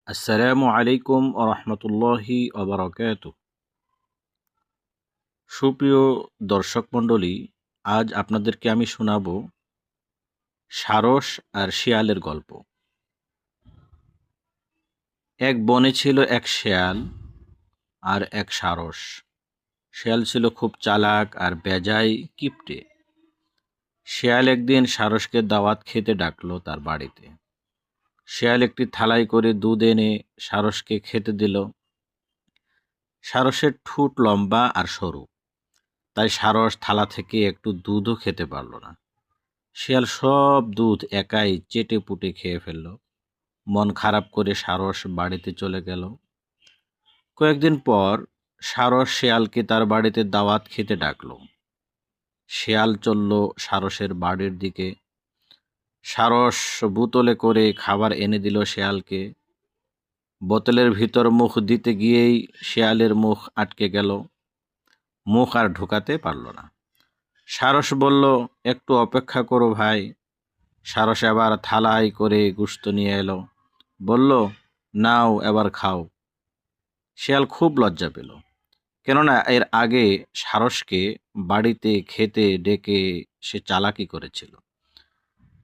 আসসালামু আলাইকুম রহমতুল্লাহি ওবারাকাতুহু। সুপ্রিয় দর্শক মণ্ডলী, আজ আপনাদেরকে আমি শোনাব সারস আর শিয়ালের গল্প। এক বনে ছিল এক শেয়াল আর এক সারস। শেয়াল ছিল খুব চালাক আর বেজায় কিপটে। শেয়াল একদিন সারসকে দাওয়াত খেতে ডাকলো তার বাড়িতে। শেয়াল একটি থালায় করে দুধ এনে সারসকে খেতে দিল। সারসের ঠোঁট লম্বা আর সরু, তাই সারস থালা থেকে একটু দুধও খেতে পারল না। শিয়াল সব দুধ একাই চেটে পুটে খেয়ে ফেলল। মন খারাপ করে সারস বাড়িতে চলে গেল। কয়েকদিন পর সারস শিয়ালকে তার বাড়িতে দাওয়াত খেতে ডাকলো। শিয়াল চলল সারসের বাড়ির দিকে। সারস বোতলে করে খাবার এনে দিল শিয়ালকে। বোতলের ভিতর মুখ দিতে গিয়েই শিয়ালের মুখ আটকে গেল, মুখ আর ঢুকাতে পারল না। সারস বলল, একটু অপেক্ষা করো ভাই। সারস এবার থালায় করে গোশত নিয়ে এলো, বলল, নাও এবার খাও। শিয়াল খুব লজ্জা পেল, কেননা এর আগে সারসকে বাড়িতে খেতে ডেকে সে চালাকি করেছিল।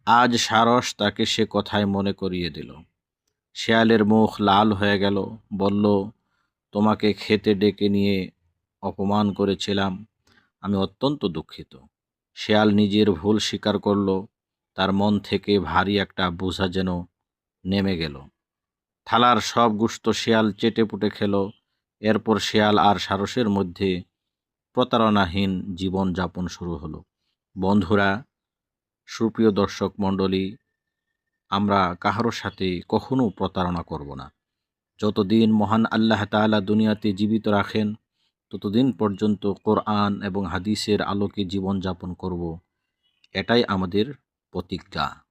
আজ সারস তাকে সে কথায় মনে করিয়ে দিল। শিয়ালের মুখ লাল হয়ে গেল, বলল, তোমাকে খেতে ডেকে নিয়ে অপমান করেছিলাম, আমি অত্যন্ত দুঃখিত। শিয়াল নিজের ভুল স্বীকার করল। তার মন থেকে ভারী একটা বোঝা যেন নেমে গেল। থালার সব গোশত শিয়াল চেটে পুটে খেল। এরপর শিয়াল আর সারসের মধ্যে প্রতারণাহীন জীবন যাপন শুরু হলো। বন্ধুরা, সুপ্রিয় দর্শক মণ্ডলী, আমরা কাহারোর সাথে কখনো প্রতারণা করব না। যতদিন মহান আল্লাহ তাআলা দুনিয়াতে জীবিত রাখেন, ততদিন পর্যন্ত কোরআন এবং হাদিসের আলোকে জীবন যাপন করব, এটাই আমাদের প্রতিজ্ঞা।